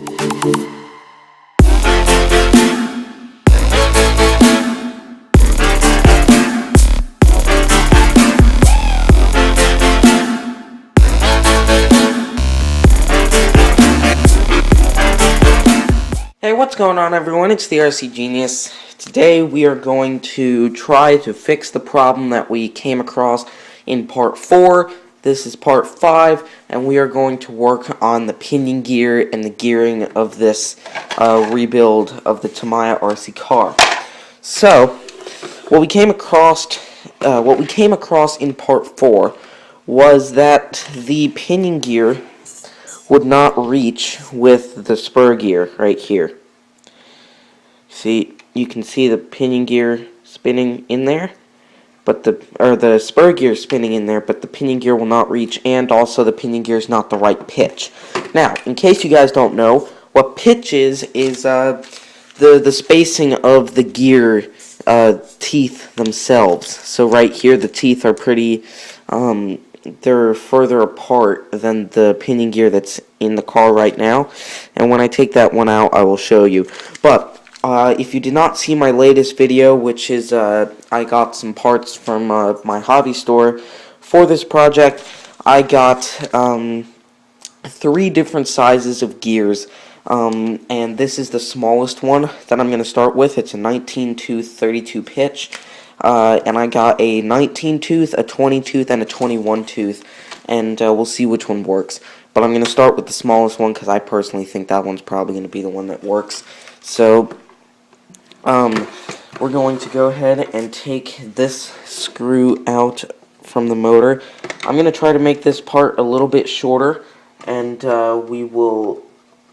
Hey, what's going on, everyone? It's the RC Genius. Today we are going to try to fix the problem that we came across in part 4. This is part 5, and we are going to work on the pinion gear and the gearing of this rebuild of the Tamiya RC car. So, what we came across in part 4 was that the pinion gear would not reach with the spur gear right here. See, you can see the pinion gear spinning in there, but the spur gear spinning in there, but the pinion gear will not reach, and also the pinion gear is not the right pitch. Now, in case you guys don't know, what pitch is the spacing of the gear teeth themselves. So right here, the teeth are pretty they're further apart than the pinion gear that's in the car right now, and when I take that one out, I will show you. But if you did not see my latest video, which is I got some parts from my hobby store for this project, I got 3 different sizes of gears, and this is the smallest one that I'm going to start with. It's a 19-tooth 32 pitch. And I got a 19-tooth, a 20-tooth, and a 21-tooth, and we'll see which one works. But I'm going to start with the smallest one because I personally think that one's probably going to be the one that works. So, we're going to go ahead and take this screw out from the motor. I'm going to try to make this part a little bit shorter, and we will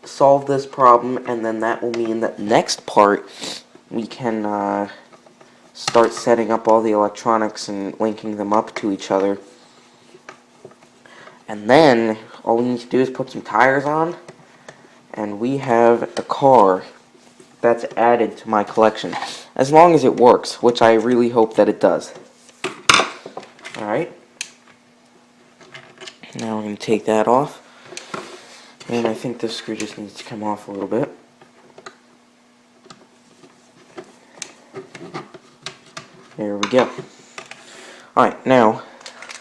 solve this problem, and then that will mean that next part we can start setting up all the electronics and linking them up to each other. And then all we need to do is put some tires on, and we have a car that's added to my collection. As long as it works, which I really hope that it does. Alright. Now we're going to take that off. And I think this screw just needs to come off a little bit. There we go. Alright, now,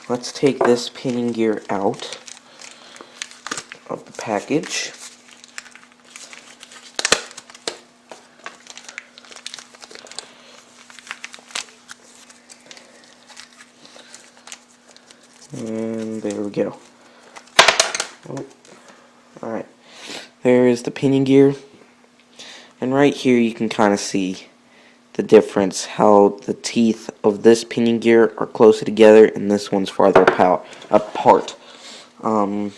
let's take this pinion gear out of the package. And there we go. Oh. Alright, there is the pinion gear. And right here you can kind of see the difference, how the teeth of this pinion gear are closer together and this one's farther apart. And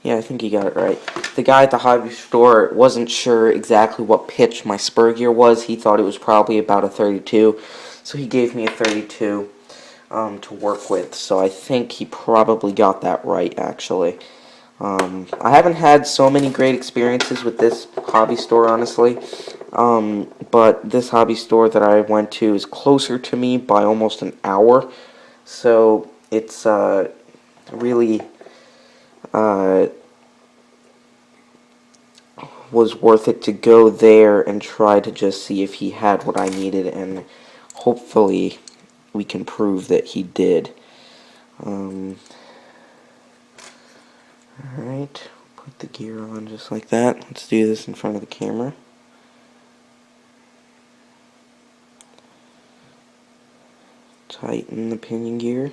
yeah, I think you got it right. The guy at the hobby store wasn't sure exactly what pitch my spur gear was. He thought it was probably about a 32, so he gave me a 32 to work with. So I think he probably got that right, actually. I haven't had so many great experiences with this hobby store, honestly, but this hobby store that I went to is closer to me by almost an hour, so it's really was worth it to go there and try to just see if he had what I needed, and hopefully we can prove that he did. Alright, put the gear on just like that. Let's do this in front of the camera. Tighten the pinion gear.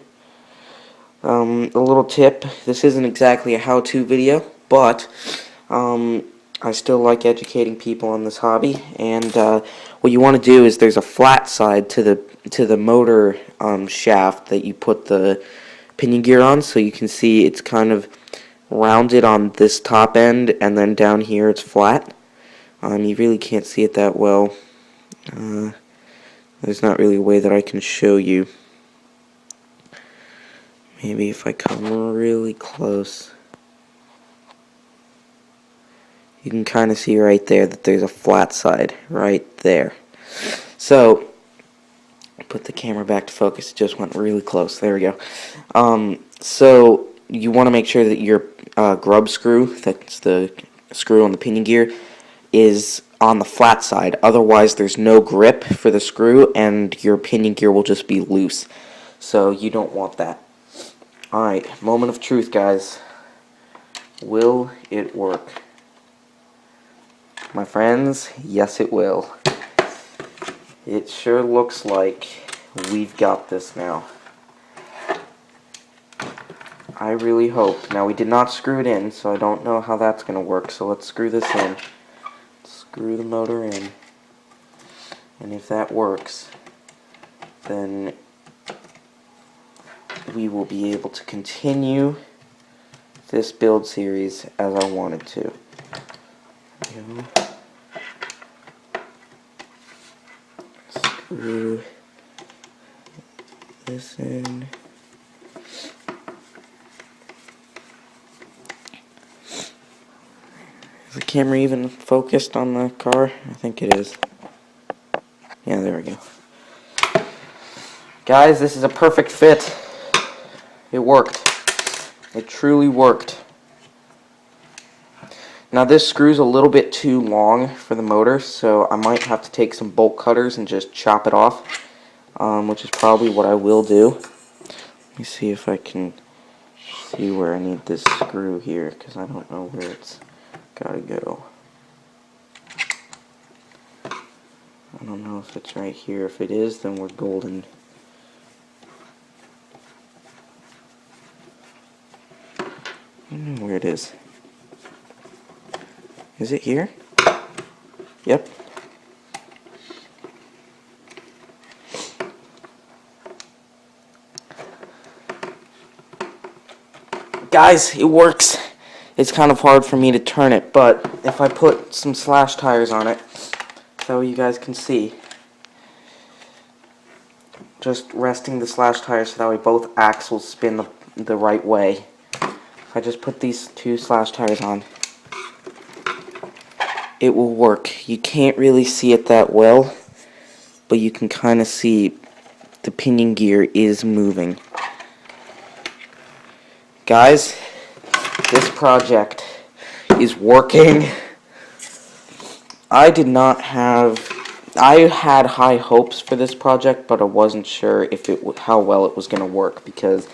A little tip, this isn't exactly a how-to video, but I still like educating people on this hobby, and what you want to do is there's a flat side to the motor shaft that you put the pinion gear on, so you can see it's kind of rounded on this top end, and then down here it's flat. You really can't see it that well. There's not really a way that I can show you. Maybe if I come really close. You can kind of see right there that there's a flat side right there. So, put the camera back to focus. It just went really close. There we go. So you want to make sure that your grub screw, that's the screw on the pinion gear, is on the flat side. Otherwise, there's no grip for the screw, and your pinion gear will just be loose. So you don't want that. Alright, moment of truth, guys. Will it work? My friends, yes it will. It sure looks like we've got this now. I really hope. Now, we did not screw it in, so I don't know how that's going to work. So let's screw this in. Screw the motor in. And if that works, then we will be able to continue this build series as I wanted to. Screw this in. Is the camera even focused on the car? I think it is. Yeah, there we go. Guys, this is a perfect fit. It worked. It truly worked. Now this screw's a little bit too long for the motor, so I might have to take some bolt cutters and just chop it off, which is probably what I will do. Let me see if I can see where I need this screw here, because I don't know where it's gotta go. I don't know if it's right here. If it is, then we're golden. I don't know where it is. Is it here? Yep. Guys, it works. It's kind of hard for me to turn it, but if I put some slash tires on it, so you guys can see, just resting the slash tires so that way both axles spin the right way. If I just put these two slash tires on, it will work. You can't really see it that well, but you can kind of see the pinion gear is moving. Guys, this project is working. I had high hopes for this project, but I wasn't sure if how well it was going to work, because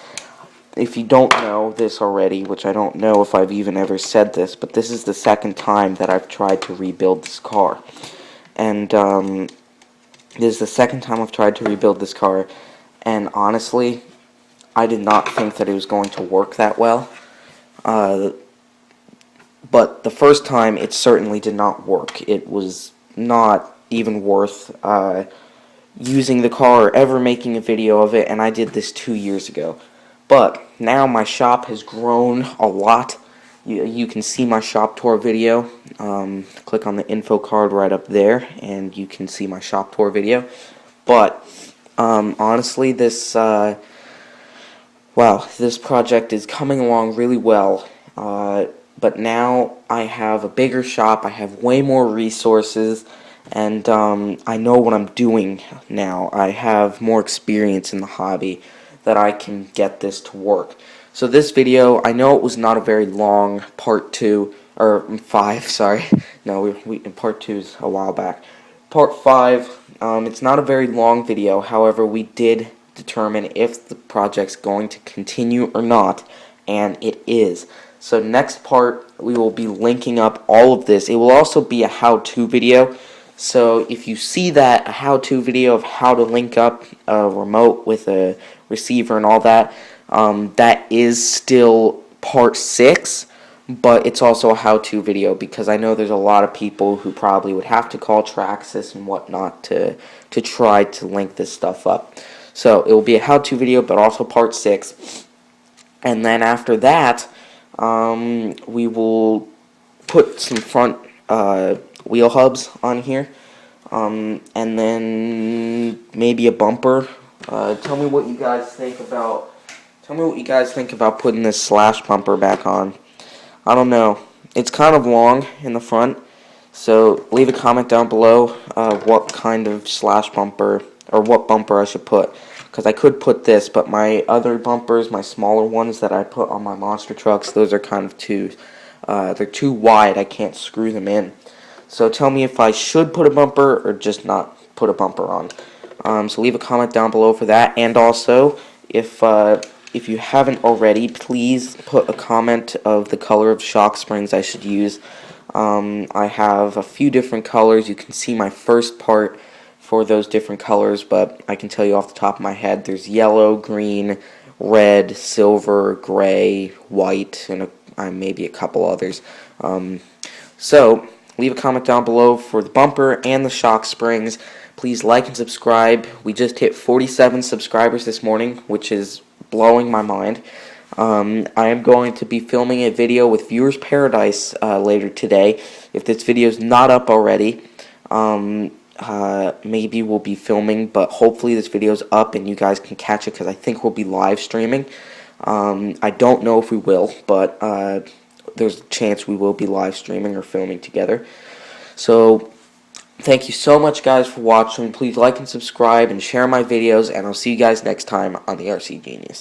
if you don't know this already, which I don't know if I've even ever said this, but this is the second time that I've tried to rebuild this car. And this is the second time I've tried to rebuild this car, and honestly, I did not think that it was going to work that well. But the first time, it certainly did not work. It was not even worth using the car or ever making a video of it, and I did this 2 years ago. But now my shop has grown a lot. You can see my shop tour video. Click on the info card right up there, and you can see my shop tour video. But honestly, this this project is coming along really well. But now I have a bigger shop. I have way more resources, and I know what I'm doing now. I have more experience in the hobby that I can get this to work. So this video, I know it was not a very long part 2, or 5, sorry. No, part 2 is a while back. Part 5, it's not a very long video. However, we did determine if the project's going to continue or not, and it is. So next part, we will be linking up all of this. It will also be a how-to video. So if you see that, a how-to video of how to link up a remote with a receiver and all that, that is still part 6, but it's also a how-to video, because I know there's a lot of people who probably would have to call Traxxas and whatnot to try to link this stuff up. So it will be a how-to video, but also part 6. And then after that, we will put some front wheel hubs on here, and then maybe a bumper. Tell me what you guys think about. Tell me what you guys think about putting this slash bumper back on. I don't know. It's kind of long in the front, so leave a comment down below what kind of slash bumper or what bumper I should put. because I could put this, but my other bumpers, my smaller ones that I put on my monster trucks, those are kind of they're too wide. I can't screw them in. So tell me if I should put a bumper or just not put a bumper on. So leave a comment down below for that, and also if you haven't already, please put a comment of the color of shock springs I should use. I have a few different colors. You can see my first part for those different colors, but I can tell you off the top of my head, there's yellow, green, red, silver, gray, white, and maybe a couple others. So leave a comment down below for the bumper and the shock springs. Please like and subscribe. We just hit 47 subscribers this morning, which is blowing my mind. I am going to be filming a video with Viewers Paradise later today. If this video is not up already, maybe we'll be filming, but hopefully this video is up and you guys can catch it, because I think we'll be live streaming. I don't know if we will, but there's a chance we will be live streaming or filming together. So thank you so much, guys, for watching. Please like and subscribe and share my videos, and I'll see you guys next time on the RC Genius.